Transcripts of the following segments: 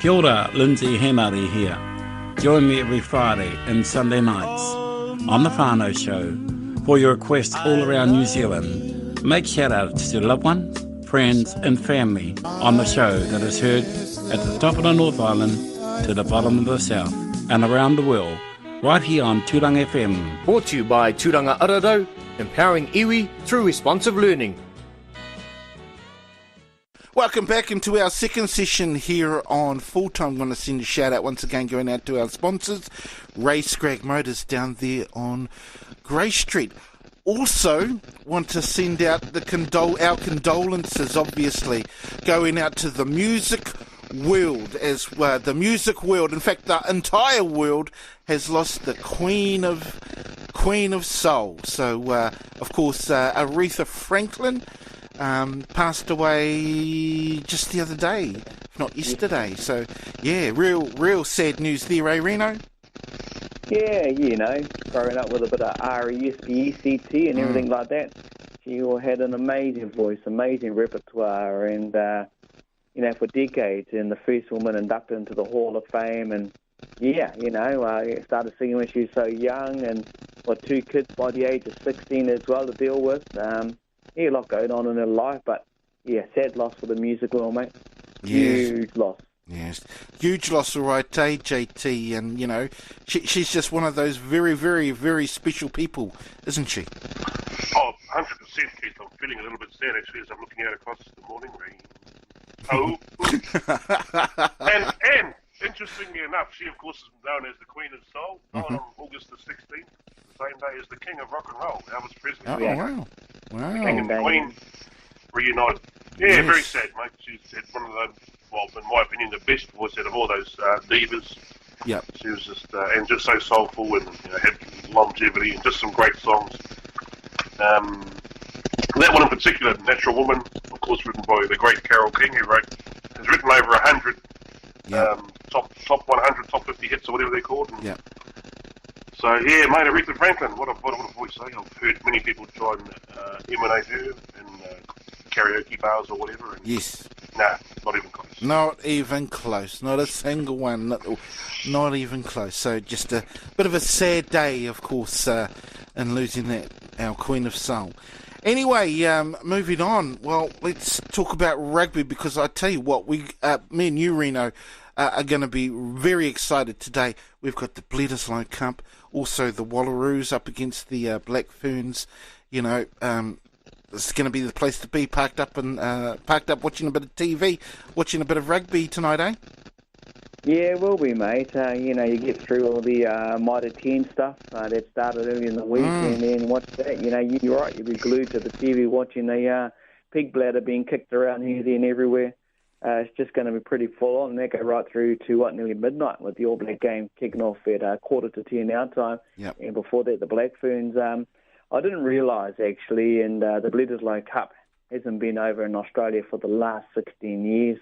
Kia ora, Lindsay Henare here. Join me every Friday and Sunday nights on the Whānau Show for your requests all around New Zealand. Make shout-outs to loved ones, friends and family on the show that is heard at the top of the North Island to the bottom of the South and around the world, right here on Tūranga FM. Brought to you by Tūranga Ararau, empowering iwi through responsive learning. Welcome back into our second session here on Fooltime. I'm going to send a shout out once again going out to our sponsors, Ray Scragg Motors down there on Grey Street. Also want to send out our condolences, obviously, going out to the music world as well. The music world, in fact, the entire world has lost the Queen of Soul. So, of course, Aretha Franklin passed away just the other day, if not yesterday. So, yeah, real sad news there, eh, Rino? Yeah, growing up with a bit of R-E-S-P-E-C-T and everything like that, she had an amazing voice, amazing repertoire, and, for decades, and the first woman inducted into the Hall of Fame, and, started singing when she was so young, and got 2 kids by the age of 16 as well to deal with. A lot going on in her life, but, sad loss for the music world, mate. Yes. Huge loss. Yes, huge loss, all right, JT, and, she's just one of those very, very, very special people, isn't she? Oh, 100%, Keith. I'm feeling a little bit sad, actually, as I'm looking out across the morning rain. Oh. and interestingly enough, she, of course, is known as the Queen of Soul, on August the 16th, the same day as the King of Rock and Roll, Elvis Presley. Oh, wow. The King and the Queen reunited. Yeah, Yes. Very sad, mate. She's had one of the, in my opinion, the best voice out of all those divas. Yep. She was just, and just so soulful and had longevity and just some great songs. That one in particular, Natural Woman, of course, written by the great Carole King, who has written over 100 top 100, top 50 hits or whatever they're called. And so, yeah, mate, Aretha Franklin, what a voice, eh? I've heard many people try and imitate her in karaoke bars or whatever. And Yes. Nah, not even close. Not even close. Not a single one. Not even close. So just a bit of a sad day, of course, in losing our Queen of Soul. Anyway, moving on. Well, let's talk about rugby, because I tell you what, me and you, Reno, are going to be very excited today. We've got the Bledisloe Cup, also the Wallaroos up against the Black Ferns. It's going to be the place to be, parked up watching a bit of TV, watching a bit of rugby tonight, eh? Yeah, it will be, mate. You get through all the Mitre 10 stuff that started early in the week, and then watch that. You're right, you'll be glued to the TV watching the pig bladder being kicked around here, there and everywhere. It's just going to be pretty full on, and that go right through to, nearly midnight, with the All Black game kicking off at 9:45 our time. Yep. And before that, the Black Ferns. I didn't realise, actually, and the Bledisloe Cup hasn't been over in Australia for the last 16 years.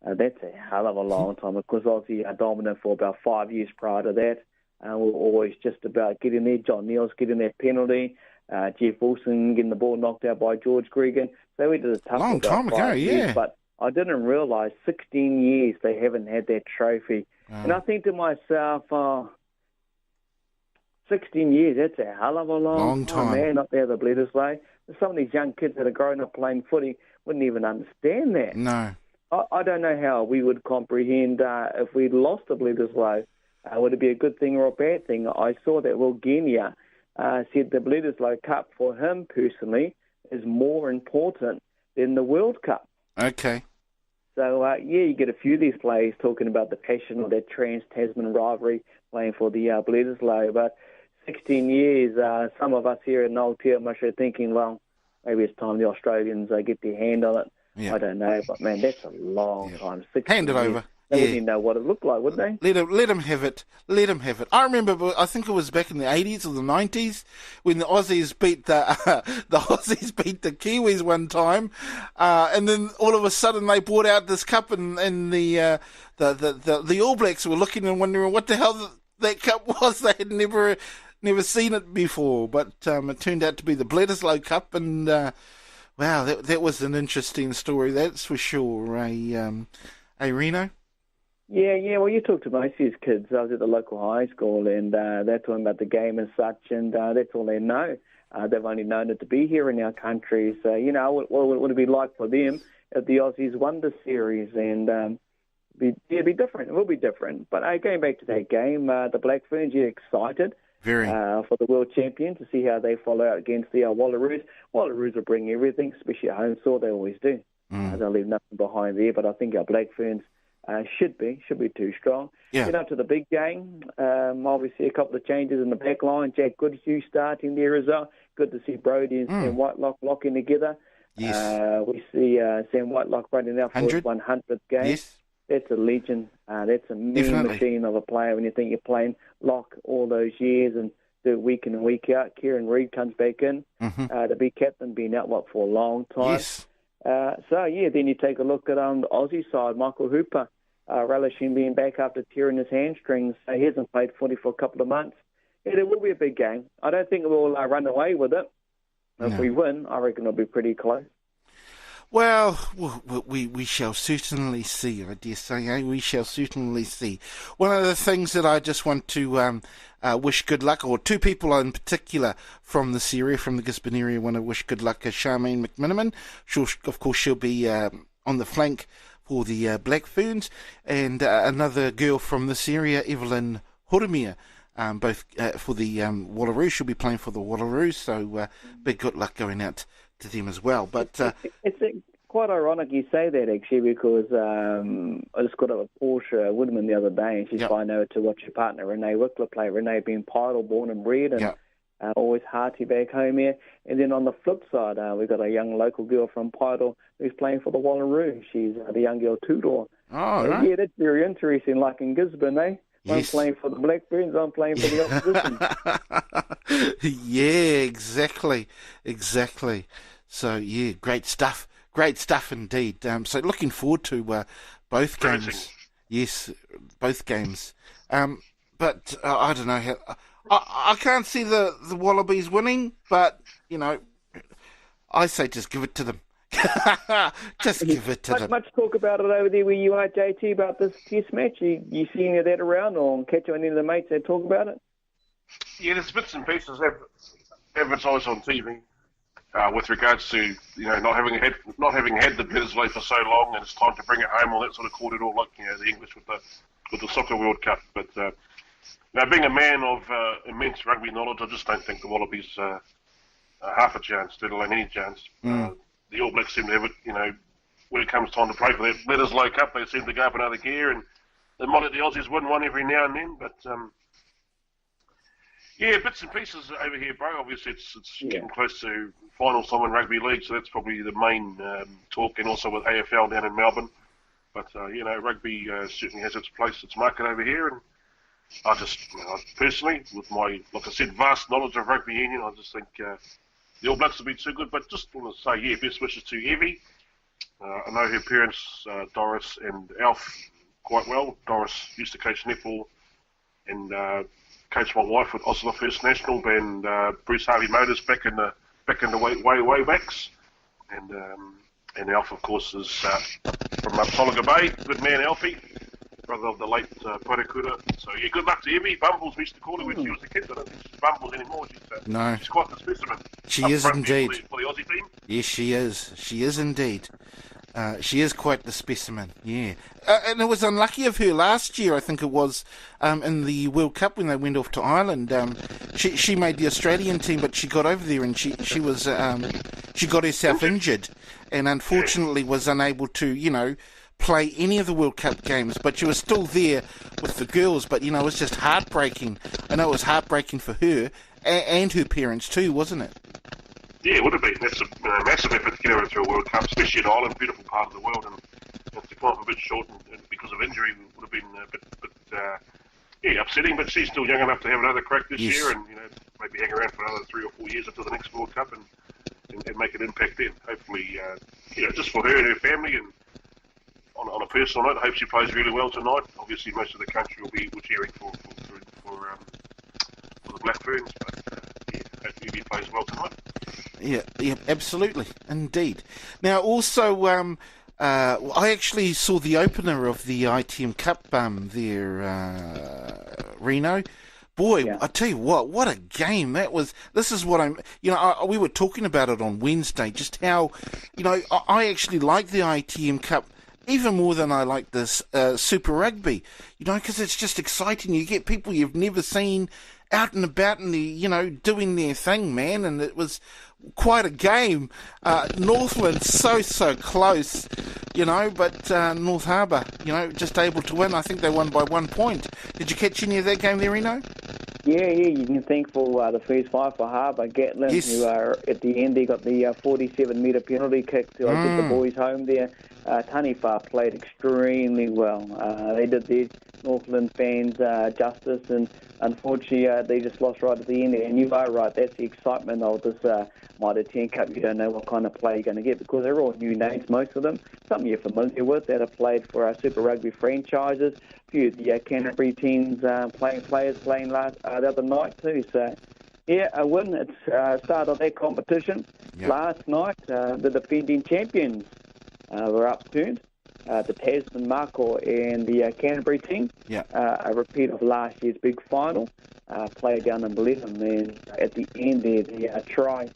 That's a hell of a long time, because Aussie are dominant for about 5 years prior to that. We're always just about getting there. John Neal's getting that penalty. Jeff Wilson getting the ball knocked out by George Gregan. So we did a tough Long time ago, years, but I didn't realise 16 years they haven't had that trophy. And I think to myself, 16 years, that's a hell of a long time, man, up there at the Bledisloe. Some of these young kids that are growing up playing footy wouldn't even understand that. No. I don't know how we would comprehend if we lost the Bledisloe. Would it be a good thing or a bad thing? I saw that Will Genia said the Bledisloe Cup for him personally is more important than the World Cup. Okay. So, you get a few of these players talking about the passion of that trans-Tasman rivalry playing for the Bledisloe, but 16 years, some of us here in Old Tiamasha are thinking, well, maybe it's time the Australians get their hand on it. Yeah. I don't know, but man, that's a long time. 16 Hand it years. over. They wouldn't even know what it looked like, would they? Let them have it. Let them have it. I remember, I think it was back in the 80s or the 90s when the Aussies beat the Kiwis one time, and then all of a sudden they brought out this cup, and the All Blacks were looking and wondering what the hell that cup was. They had never seen it before, but it turned out to be the Bledisloe Cup, and wow, that was an interesting story, that's for sure. Reno? Yeah. Well, you talk to most of these kids. I was at the local high school, and they're talking about the game and such, and that's all they know. They've only known it to be here in our country. So, what would it be like for them if the Aussies won the series? And it'd be different. It will be different. But going back to that game, the Black Ferns, you're excited. Very. For the world champion to see how they follow out against the Wallaroos. Wallaroos will bring everything, especially at home soil. They always do. They'll leave nothing behind there. But I think our Black Ferns should be too strong. Yeah. Get up to the big game. Obviously, a couple of changes in the back line. Jack Goodhue starting there as well. Good to see Brody and Sam Whitelock locking together. Yes. We see Sam Whitelock running out for his 100th game. Yes. That's a legend. That's a mean machine of a player when you think you're playing lock all those years and do it week in and week out. Kieran Reid comes back in to be captain, been out for a long time. Yes. Then you take a look at the Aussie side, Michael Hooper, relishing being back after tearing his hamstrings. He hasn't played footy for a couple of months. Yeah, it will be a big game. I don't think we'll run away with it. If we win, I reckon it'll be pretty close. Well, we shall certainly see, I dare say, we shall certainly see. One of the things that I just want to wish good luck, or two people in particular from this area, from the Gisborne area, want to wish good luck is Charmaine McMiniman. Of course, she'll be on the flank for the Black Ferns, and another girl from this area, Evelyn Horemia, both for the Wallaroos. She'll be playing for the Wallaroos, so big good luck going out to them as well. But it's quite ironic you say that, actually, because I just got up with Portia Woodman the other day, and she's flying over to watch her partner Renee Wickler play. Renee being Pidal, born and bred, and always hearty back home here. And then on the flip side, we've got a young local girl from Pidal who's playing for the Wallaroos. She's the young girl Tudor. Oh, right. Yeah, that's very interesting, like in Gisborne, eh? Yes. I'm playing for the Black Ferns, I'm playing for the opposition. Yeah, exactly. So, yeah, great stuff indeed. So looking forward to both games. Yes, both games. But I don't know how... I can't see the Wallabies winning, but, I say just give it to them. Just give it to them. Much talk about it over there where you are, JT, about this test match. You see any of that around, or catch on any of the mates that talk about it? Yeah, there's bits and pieces advertised on TV with regards to not having had the Besley for so long, and it's time to bring it home. All that sort of cordial, like the English with the Soccer World Cup. But being a man of immense rugby knowledge, I just don't think the Wallabies half a chance, let alone any chance. The All Blacks seem to have it, when it comes time to play for that Bledisloe Cup, they seem to go up another gear, and they might let the Aussies win one every now and then, but bits and pieces over here, bro. Obviously, it's getting close to final time in rugby league, so that's probably the main talk, and also with AFL down in Melbourne. But, rugby certainly has its place, its market over here, and I just, personally, with my, like I said, vast knowledge of rugby union, I just think the All Blacks will be too good. But just want to say, best wishes to Evie. I know her parents, Doris and Alf, quite well. Doris used to coach netball and coach my wife with Oslo First National, and Bruce Harvey Motors back in the way backs. And Alf, of course, is from Soliga Bay. Good man, Alfie, brother of the late Porekura. So, good luck to Evie. Bumbles, we used to call her when she was a kid. I don't think she's Bumbles anymore. She's quite the specimen. She is indeed. For the Aussie team. Yes, she is. She is indeed. She is quite the specimen, yeah. And it was unlucky of her last year, I think it was, in the World Cup when they went off to Ireland. She made the Australian team, but she got over there and she got herself injured, and unfortunately was unable to, play any of the World Cup games. But she was still there with the girls. But it was just heartbreaking. I know it was heartbreaking for her and her parents too, wasn't it? Yeah, it would have been. That's a massive effort to get her into a World Cup, especially in Ireland, beautiful part of the world, and to come up a bit short and because of injury would have been a bit upsetting. But she's still young enough to have another crack this year, and maybe hang around for another 3 or 4 years until the next World Cup and make an impact then. Hopefully, just for her and her family, and on a personal note, I hope she plays really well tonight. Obviously, most of the country will be cheering for the Black Ferns, but hopefully he plays well tonight. Yeah, absolutely, indeed. Now, also, I actually saw the opener of the ITM Cup Reno. Boy, Yeah. I tell you what a game that was. This is what we were talking about it on Wednesday, just how, I actually like the ITM Cup even more than I like this Super Rugby, because it's just exciting. You get people you've never seen out and about and doing their thing, man, and it was quite a game. Northland so close, but North Harbour, just able to win. I think they won by 1 point. Did you catch any of that game there, Rino? Yeah, you can thank for the first five for Harbour. Gatlin, Yes. who at the end, he got the 47-metre penalty kick to get the boys home there. Taniwha played extremely well. They did their Northland fans justice, and unfortunately they just lost right at the end. And you are right, that's the excitement of this Mitre 10 Cup. You don't know what kind of play you're going to get because they're all new names, most of them. Some you're familiar with that have played for our Super Rugby franchises. A few of the Canterbury teams players playing the other night too. So, yeah, a win. It's start of that competition. Yep. Last night, the defending champions were upturned. The Tasman Mako and the Canterbury team. Yeah. A repeat of last year's big final. Played down in Blenheim, and at the end there, the try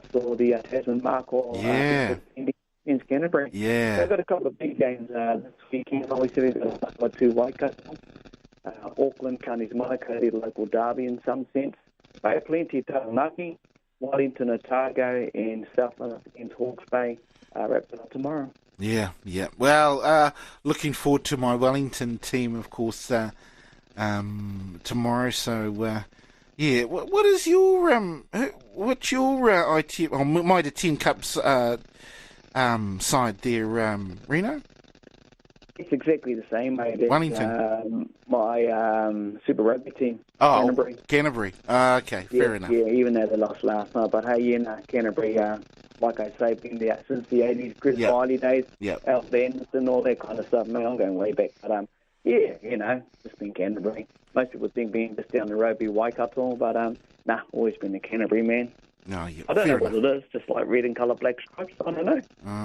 for the Tasman Mako. Yeah. Against Canterbury. Yeah. They've got a couple of big games this weekend. Obviously, they've got two Waikato. Auckland, Carney's Monaco, their local derby in some sense. They have plenty of Taranaki, Wellington, Otago, and Southland against Hawke's Bay. Wrapped it up tomorrow. Yeah. Well, looking forward to my Wellington team, of course, tomorrow. So, yeah. What is your what's your ITM or Mitre 10 Cups side there, Reno? It's exactly the same, mate. It's, Wellington. My Super Rugby team, Oh, Canterbury. Okay, fair enough. Yeah, even though they lost last night. But hey, Canterbury, like I say, been there since the 80s, Chris Riley days, Alf Anderson, all that kind of stuff. Man, I'm going way back. But just been Canterbury. Most people think being just down the road be Waikato, but always been a Canterbury man. No, yeah, I don't know what it is, just like red and colour black stripes. I don't know.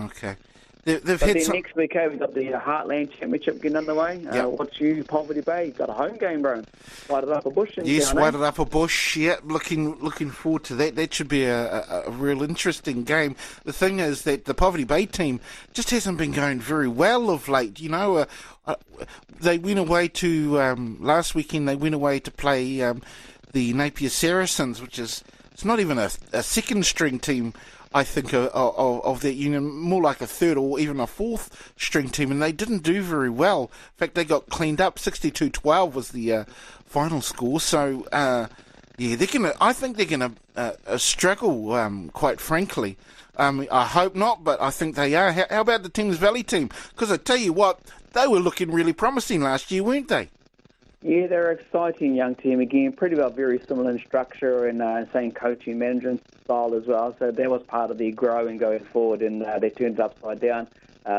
Okay. They've But had then some... next week, we've got the Heartland Championship getting underway. What's you, Poverty Bay? You've got a home game, bro. Whited Upper Bush. Yes, Whited Upper Bush. Yeah, looking forward to that. That should be a real interesting game. The thing is that the Poverty Bay team just hasn't been going very well of late. They went away to last weekend. They went away to play the Napier Saracens, which is it's not even a second string team. I think of that union, more like a third or even a fourth string team, and they didn't do very well. In fact, they got cleaned up. 62-12 was the final score. So, I think they're gonna struggle. Quite frankly, I hope not, but I think they are. How about the Thames Valley team? Because I tell you what, they were looking really promising last year, weren't they? Yeah, they're an exciting young team again, pretty well very similar in structure and same coaching management style as well. So that was part of their growing going forward, and they turned it upside down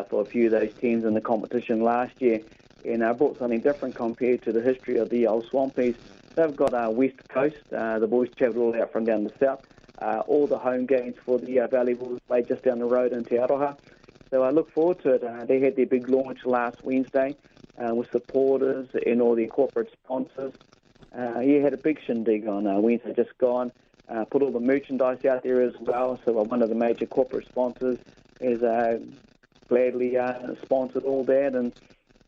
for a few of those teams in the competition last year, and brought something different compared to the history of the old Swampies. They've got West Coast. The boys travelled all out from down the south. All the home games for the Valley Bulls played just down the road in Te Aroha. So I look forward to it. They had their big launch last Wednesday. With supporters and all the corporate sponsors. He had a big shindig on Wednesday just gone. Put all the merchandise out there as well. So one of the major corporate sponsors has gladly sponsored all that. And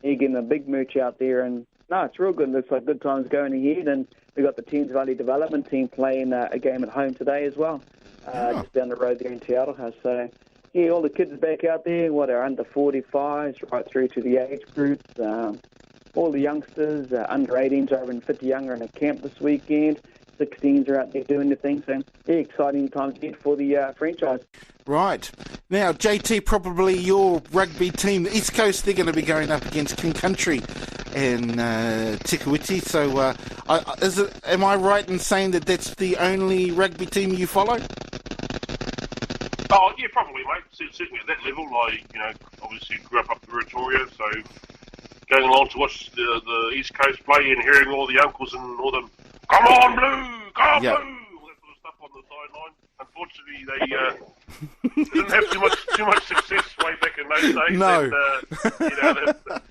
you're getting a big merch out there. And it's real good. Looks like good times going ahead. And we've got the Thames Valley Development team playing a game at home today as well. Just down the road there in Te Aroha. So... yeah, all the kids are back out there, are under 45s, right through to the age groups. All the youngsters, under 18s, over and 50 younger in a camp this weekend. 16s are out there doing the thing. So, yeah, exciting times ahead for the franchise. Right. Now, JT, probably your rugby team, the East Coast, they're going to be going up against King Country and Tikawiti. So, am I right in saying that that's the only rugby team you follow? Oh, yeah, probably, mate. Certainly at that level, I, obviously grew up in Victoria, so going along to watch the East Coast play and hearing all the uncles and all them, come on, Blue, come on, Blue, all that sort of stuff on the sideline. unfortunately, they didn't have too much success way back in those days. No. And,